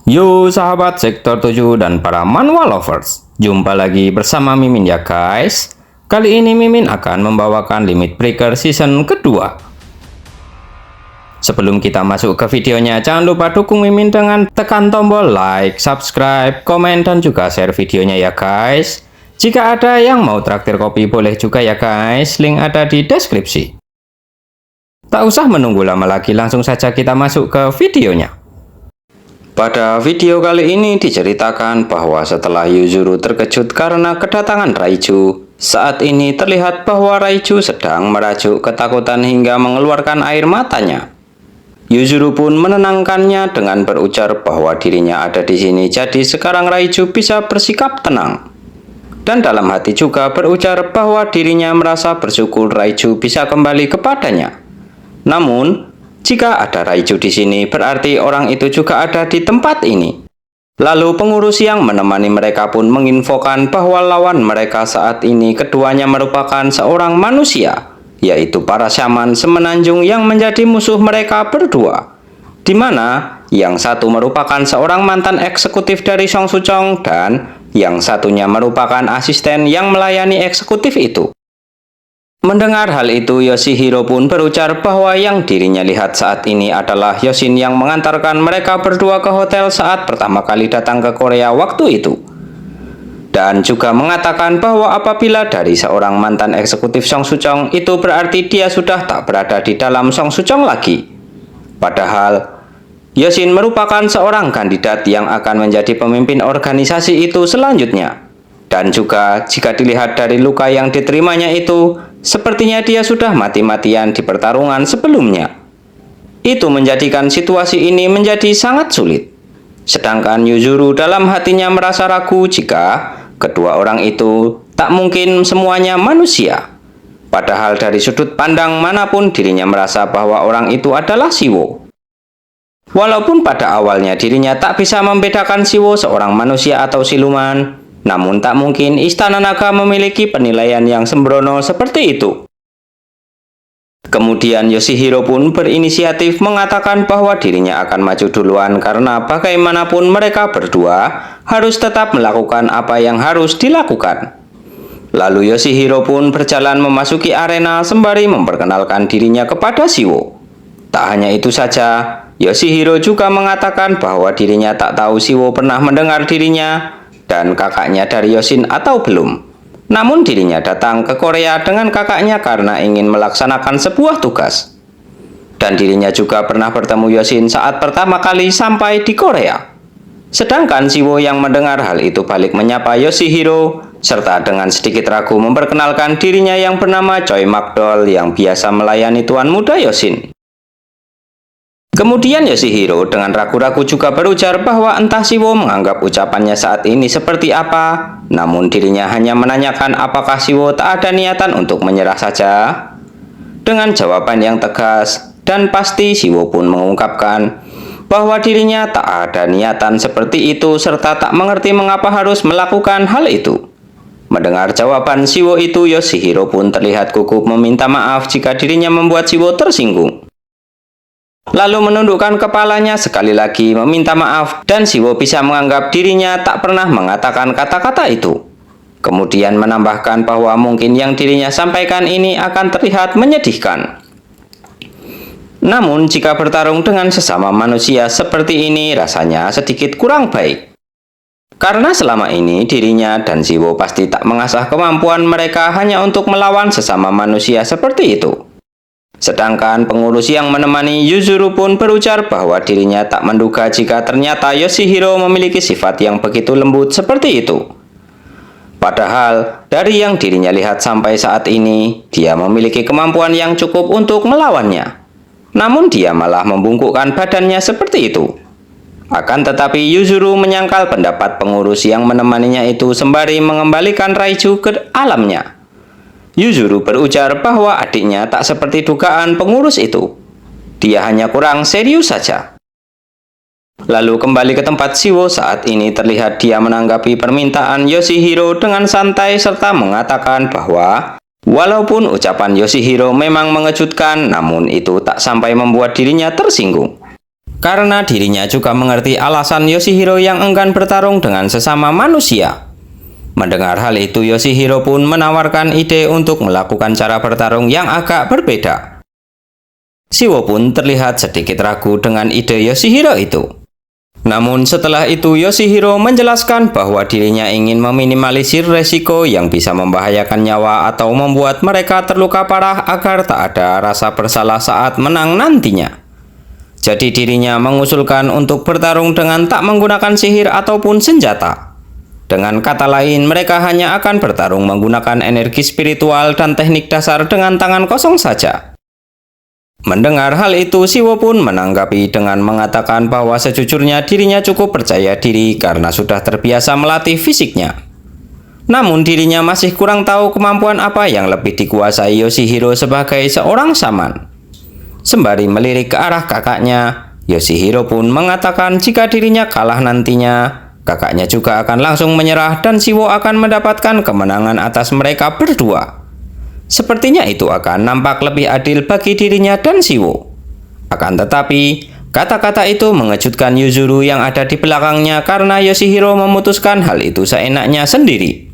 Yo sahabat sektor 7 dan para manhwa lovers, jumpa lagi bersama Mimin ya guys. Kali ini Mimin akan membawakan Limit Breaker season kedua. Sebelum kita masuk ke videonya, jangan lupa dukung Mimin dengan tekan tombol like, subscribe, komen, dan juga share videonya ya guys. Jika ada yang mau traktir kopi boleh juga ya guys, link ada di deskripsi. Tak usah menunggu lama lagi, langsung saja kita masuk ke videonya. Pada video kali ini diceritakan bahwa setelah Yuzuru terkejut karena kedatangan Raiju, saat ini terlihat bahwa Raiju sedang merajuk ketakutan hingga mengeluarkan air matanya. Yuzuru pun menenangkannya dengan berujar bahwa dirinya ada di sini, jadi sekarang Raiju bisa bersikap tenang. Dan dalam hati juga berujar bahwa dirinya merasa bersyukur Raiju bisa kembali kepadanya. Namun, jika ada Raiju di sini, berarti orang itu juga ada di tempat ini. Lalu pengurus yang menemani mereka pun menginfokan bahwa lawan mereka saat ini keduanya merupakan seorang manusia, yaitu para syaman semenanjung yang menjadi musuh mereka berdua. Di mana yang satu merupakan seorang mantan eksekutif dari Song Suchong dan yang satunya merupakan asisten yang melayani eksekutif itu. Mendengar hal itu, Yoshihiro pun berujar bahwa yang dirinya lihat saat ini adalah Yoshin yang mengantarkan mereka berdua ke hotel saat pertama kali datang ke Korea waktu itu. Dan juga mengatakan bahwa apabila dari seorang mantan eksekutif Song Suchong, itu berarti dia sudah tak berada di dalam Song Suchong lagi. Padahal, Yoshin merupakan seorang kandidat yang akan menjadi pemimpin organisasi itu selanjutnya. Dan juga jika dilihat dari luka yang diterimanya itu, sepertinya dia sudah mati-matian di pertarungan sebelumnya. Itu menjadikan situasi ini menjadi sangat sulit. Sedangkan Yuzuru dalam hatinya merasa ragu jika kedua orang itu tak mungkin semuanya manusia. Padahal dari sudut pandang manapun dirinya merasa bahwa orang itu adalah Siwo. Walaupun pada awalnya dirinya tak bisa membedakan Siwo seorang manusia atau siluman, namun tak mungkin Istana Naga memiliki penilaian yang sembrono seperti itu. Kemudian Yoshihiro pun berinisiatif mengatakan bahwa dirinya akan maju duluan karena bagaimanapun mereka berdua harus tetap melakukan apa yang harus dilakukan. Lalu Yoshihiro pun berjalan memasuki arena sembari memperkenalkan dirinya kepada Siwo. Tak hanya itu saja, Yoshihiro juga mengatakan bahwa dirinya tak tahu Siwo pernah mendengar dirinya dan kakaknya dari Yoshin atau belum. Namun dirinya datang ke Korea dengan kakaknya karena ingin melaksanakan sebuah tugas. Dan dirinya juga pernah bertemu Yoshin saat pertama kali sampai di Korea. Sedangkan Siwo yang mendengar hal itu balik menyapa Yoshihiro, serta dengan sedikit ragu memperkenalkan dirinya yang bernama Choi Magdol yang biasa melayani tuan muda Yoshin. Kemudian Yoshihiro dengan ragu-ragu juga berujar bahwa entah Siwo menganggap ucapannya saat ini seperti apa, namun dirinya hanya menanyakan apakah Siwo tak ada niatan untuk menyerah saja. Dengan jawaban yang tegas dan pasti, Siwo pun mengungkapkan bahwa dirinya tak ada niatan seperti itu serta tak mengerti mengapa harus melakukan hal itu. Mendengar jawaban Siwo itu, Yoshihiro pun terlihat gugup meminta maaf jika dirinya membuat Siwo tersinggung. Lalu menundukkan kepalanya sekali lagi meminta maaf dan Siwo bisa menganggap dirinya tak pernah mengatakan kata-kata itu. Kemudian menambahkan bahwa mungkin yang dirinya sampaikan ini akan terlihat menyedihkan. Namun jika bertarung dengan sesama manusia seperti ini rasanya sedikit kurang baik. Karena selama ini dirinya dan Siwo pasti tak mengasah kemampuan mereka hanya untuk melawan sesama manusia seperti itu. Sedangkan pengurus yang menemani Yuzuru pun berujar bahwa dirinya tak menduga jika ternyata Yoshihiro memiliki sifat yang begitu lembut seperti itu. Padahal dari yang dirinya lihat sampai saat ini, dia memiliki kemampuan yang cukup untuk melawannya. Namun dia malah membungkukkan badannya seperti itu. Akan tetapi Yuzuru menyangkal pendapat pengurus yang menemaninya itu sembari mengembalikan Raiju ke alamnya. Yuzuru berujar bahwa adiknya tak seperti dugaan pengurus itu. Dia hanya kurang serius saja. Lalu kembali ke tempat Siwo, saat ini terlihat dia menanggapi permintaan Yoshihiro dengan santai serta mengatakan bahwa walaupun ucapan Yoshihiro memang mengejutkan, namun itu tak sampai membuat dirinya tersinggung. Karena dirinya juga mengerti alasan Yoshihiro yang enggan bertarung dengan sesama manusia. Mendengar hal itu, Yoshihiro pun menawarkan ide untuk melakukan cara bertarung yang agak berbeda. Siwo pun terlihat sedikit ragu dengan ide Yoshihiro itu. Namun setelah itu Yoshihiro menjelaskan bahwa dirinya ingin meminimalisir resiko yang bisa membahayakan nyawa atau membuat mereka terluka parah agar tak ada rasa bersalah saat menang nantinya. Jadi dirinya mengusulkan untuk bertarung dengan tak menggunakan sihir ataupun senjata. Dengan kata lain, mereka hanya akan bertarung menggunakan energi spiritual dan teknik dasar dengan tangan kosong saja. Mendengar hal itu, Siwo pun menanggapi dengan mengatakan bahwa sejujurnya dirinya cukup percaya diri karena sudah terbiasa melatih fisiknya. Namun dirinya masih kurang tahu kemampuan apa yang lebih dikuasai Yoshihiro sebagai seorang shaman. Sembari melirik ke arah kakaknya, Yoshihiro pun mengatakan jika dirinya kalah nantinya, kakaknya juga akan langsung menyerah dan Siwo akan mendapatkan kemenangan atas mereka berdua. Sepertinya itu akan nampak lebih adil bagi dirinya dan Siwo. Akan tetapi, kata-kata itu mengejutkan Yuzuru yang ada di belakangnya karena Yoshihiro memutuskan hal itu seenaknya sendiri.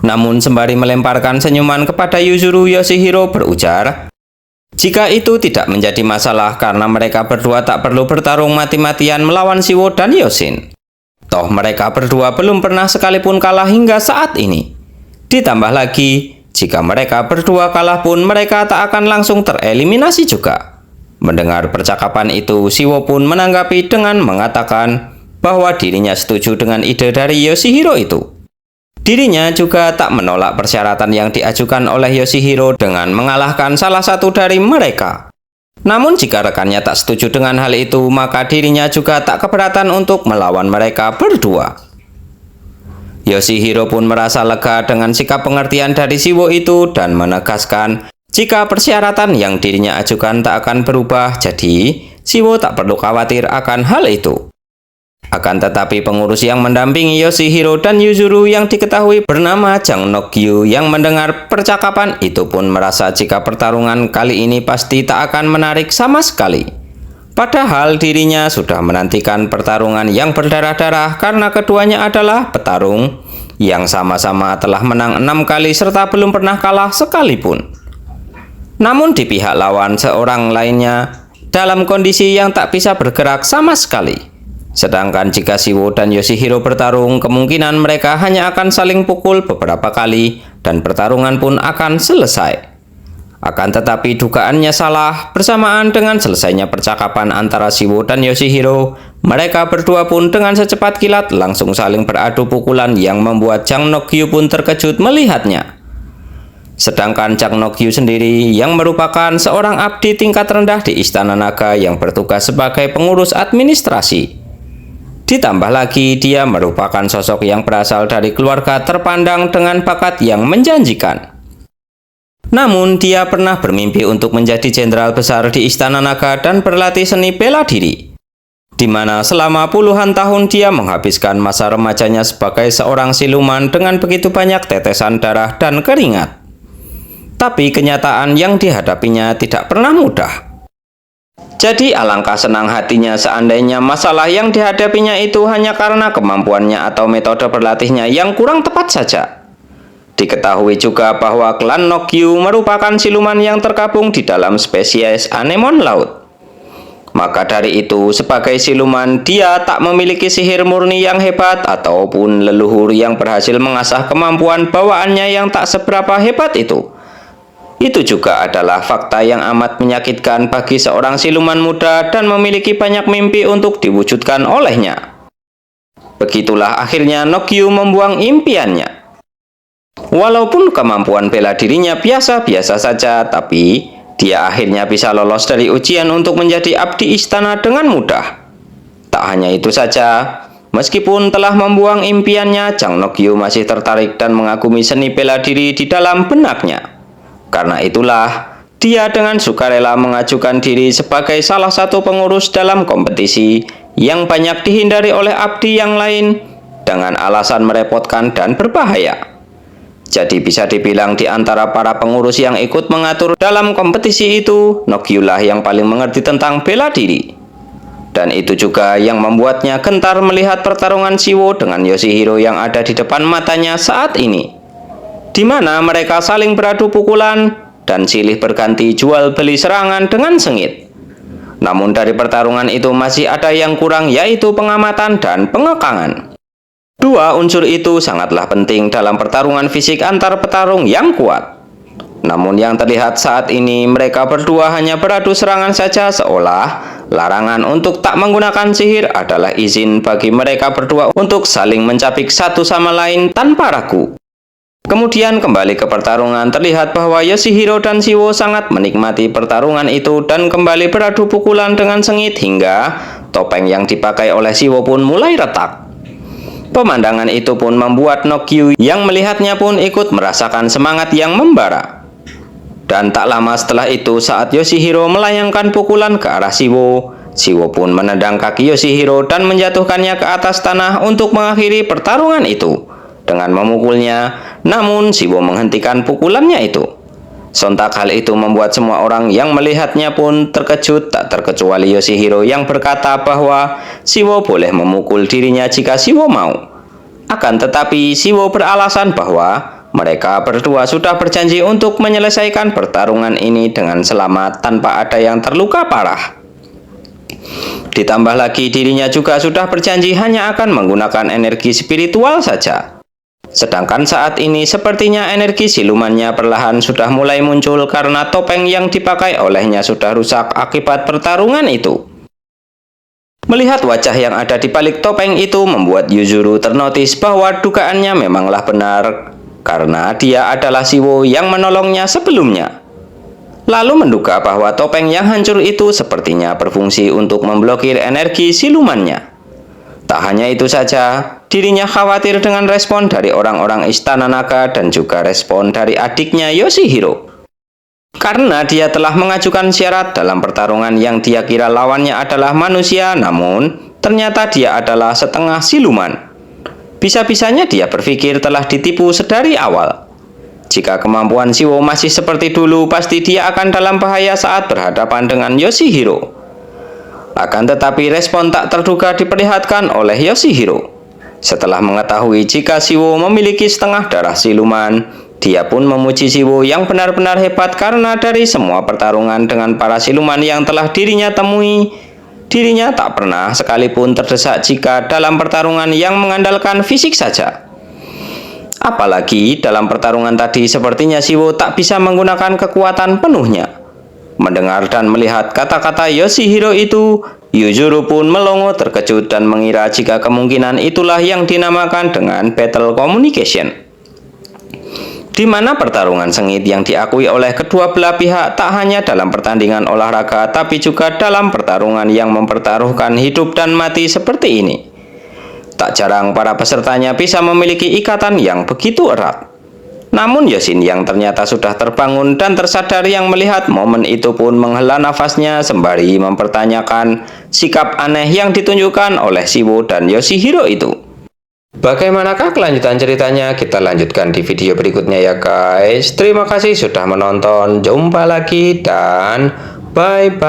Namun sembari melemparkan senyuman kepada Yuzuru, Yoshihiro berujar, jika itu tidak menjadi masalah karena mereka berdua tak perlu bertarung mati-matian melawan Siwo dan Yosin. Toh mereka berdua belum pernah sekalipun kalah hingga saat ini. Ditambah lagi, jika mereka berdua kalah pun mereka tak akan langsung tereliminasi juga. Mendengar percakapan itu, Siwo pun menanggapi dengan mengatakan bahwa dirinya setuju dengan ide dari Yoshihiro itu. Dirinya juga tak menolak persyaratan yang diajukan oleh Yoshihiro dengan mengalahkan salah satu dari mereka. Namun jika rekannya tak setuju dengan hal itu, maka dirinya juga tak keberatan untuk melawan mereka berdua. Yoshihiro pun merasa lega dengan sikap pengertian dari Siwo itu dan menegaskan jika persyaratan yang dirinya ajukan tak akan berubah, jadi Siwo tak perlu khawatir akan hal itu. Akan tetapi pengurus yang mendampingi Yoshihiro dan Yuzuru yang diketahui bernama Jang Nokyu yang mendengar percakapan itu pun merasa jika pertarungan kali ini pasti tak akan menarik sama sekali. Padahal dirinya sudah menantikan pertarungan yang berdarah-darah karena keduanya adalah petarung yang sama-sama telah menang 6 kali serta belum pernah kalah sekalipun. Namun di pihak lawan seorang lainnya dalam kondisi yang tak bisa bergerak sama sekali. Sedangkan jika Siwo dan Yoshihiro bertarung, kemungkinan mereka hanya akan saling pukul beberapa kali dan pertarungan pun akan selesai. Akan tetapi dugaannya salah, bersamaan dengan selesainya percakapan antara Siwo dan Yoshihiro, mereka berdua pun dengan secepat kilat langsung saling beradu pukulan yang membuat Jang Nokyu pun terkejut melihatnya. Sedangkan Jang Nokyu sendiri yang merupakan seorang abdi tingkat rendah di Istana Naga yang bertugas sebagai pengurus administrasi. Ditambah lagi dia merupakan sosok yang berasal dari keluarga terpandang dengan bakat yang menjanjikan. Namun dia pernah bermimpi untuk menjadi jenderal besar di Istana Naga dan berlatih seni bela diri, di mana selama puluhan tahun dia menghabiskan masa remajanya sebagai seorang siluman dengan begitu banyak tetesan darah dan keringat. Tapi kenyataan yang dihadapinya tidak pernah mudah. Jadi alangkah senang hatinya seandainya masalah yang dihadapinya itu hanya karena kemampuannya atau metode berlatihnya yang kurang tepat saja. Diketahui juga bahwa klan Nokyu merupakan siluman yang tergabung di dalam spesies anemon laut. Maka dari itu, sebagai siluman, dia tak memiliki sihir murni yang hebat ataupun leluhur yang berhasil mengasah kemampuan bawaannya yang tak seberapa hebat itu. Itu juga adalah fakta yang amat menyakitkan bagi seorang siluman muda dan memiliki banyak mimpi untuk diwujudkan olehnya. Begitulah akhirnya Nokyu membuang impiannya. Walaupun kemampuan bela dirinya biasa-biasa saja, tapi dia akhirnya bisa lolos dari ujian untuk menjadi abdi istana dengan mudah. Tak hanya itu saja, meskipun telah membuang impiannya, Jang Nokyu masih tertarik dan mengagumi seni bela diri di dalam benaknya. Karena itulah, dia dengan sukarela mengajukan diri sebagai salah satu pengurus dalam kompetisi yang banyak dihindari oleh abdi yang lain dengan alasan merepotkan dan berbahaya. Jadi bisa dibilang di antara para pengurus yang ikut mengatur dalam kompetisi itu, Nokyu lah yang paling mengerti tentang bela diri. Dan itu juga yang membuatnya gentar melihat pertarungan Siwo dengan Yoshihiro yang ada di depan matanya saat ini, di mana mereka saling beradu pukulan dan silih berganti jual beli serangan dengan sengit. Namun dari pertarungan itu masih ada yang kurang, yaitu pengamatan dan pengekangan. Dua unsur itu sangatlah penting dalam pertarungan fisik antar petarung yang kuat. Namun yang terlihat saat ini, mereka berdua hanya beradu serangan saja, seolah larangan untuk tak menggunakan sihir adalah izin bagi mereka berdua untuk saling mencapik satu sama lain tanpa ragu. Kemudian kembali ke pertarungan, terlihat bahwa Yoshihiro dan Siwo sangat menikmati pertarungan itu dan kembali beradu pukulan dengan sengit hingga topeng yang dipakai oleh Siwo pun mulai retak. Pemandangan itu pun membuat Nokyu yang melihatnya pun ikut merasakan semangat yang membara. Dan tak lama setelah itu, saat Yoshihiro melayangkan pukulan ke arah Siwo, Siwo pun menendang kaki Yoshihiro dan menjatuhkannya ke atas tanah untuk mengakhiri pertarungan itu dengan memukulnya. Namun Siwo menghentikan pukulannya itu. Sontak hal itu membuat semua orang yang melihatnya pun terkejut, tak terkecuali Yoshihiro yang berkata bahwa Siwo boleh memukul dirinya jika Siwo mau. Akan tetapi Siwo beralasan bahwa mereka berdua sudah berjanji untuk menyelesaikan pertarungan ini dengan selamat tanpa ada yang terluka parah. Ditambah lagi dirinya juga sudah berjanji hanya akan menggunakan energi spiritual saja. Sedangkan saat ini sepertinya energi silumannya perlahan sudah mulai muncul karena topeng yang dipakai olehnya sudah rusak akibat pertarungan itu. Melihat wajah yang ada di balik topeng itu membuat Yuzuru ternotis bahwa dugaannya memanglah benar, karena dia adalah Siwo yang menolongnya sebelumnya. Lalu menduga bahwa topeng yang hancur itu sepertinya berfungsi untuk memblokir energi silumannya. Tak hanya itu saja, dirinya khawatir dengan respon dari orang-orang Istana Naga dan juga respon dari adiknya Yoshihiro. Karena dia telah mengajukan syarat dalam pertarungan yang dia kira lawannya adalah manusia, namun ternyata dia adalah setengah siluman. Bisa-bisanya dia berpikir telah ditipu sedari awal. Jika kemampuan Siwo masih seperti dulu, pasti dia akan dalam bahaya saat berhadapan dengan Yoshihiro. Akan tetapi respon tak terduga diperlihatkan oleh Yoshihiro. Setelah mengetahui jika Siwo memiliki setengah darah siluman, dia pun memuji Siwo yang benar-benar hebat karena dari semua pertarungan dengan para siluman yang telah dirinya temui, dirinya tak pernah sekalipun terdesak jika dalam pertarungan yang mengandalkan fisik saja. Apalagi dalam pertarungan tadi sepertinya Siwo tak bisa menggunakan kekuatan penuhnya. Mendengar dan melihat kata-kata Yoshihiro itu, Yuzuru pun melongo terkejut dan mengira jika kemungkinan itulah yang dinamakan dengan battle communication, di mana pertarungan sengit yang diakui oleh kedua belah pihak tak hanya dalam pertandingan olahraga, tapi juga dalam pertarungan yang mempertaruhkan hidup dan mati seperti ini. Tak jarang para pesertanya bisa memiliki ikatan yang begitu erat. Namun Yosin yang ternyata sudah terbangun dan tersadar yang melihat momen itu pun menghela nafasnya sembari mempertanyakan sikap aneh yang ditunjukkan oleh Siwo dan Yoshihiro itu. Bagaimanakah kelanjutan ceritanya? Kita lanjutkan di video berikutnya ya guys. Terima kasih sudah menonton. Jumpa lagi dan bye-bye.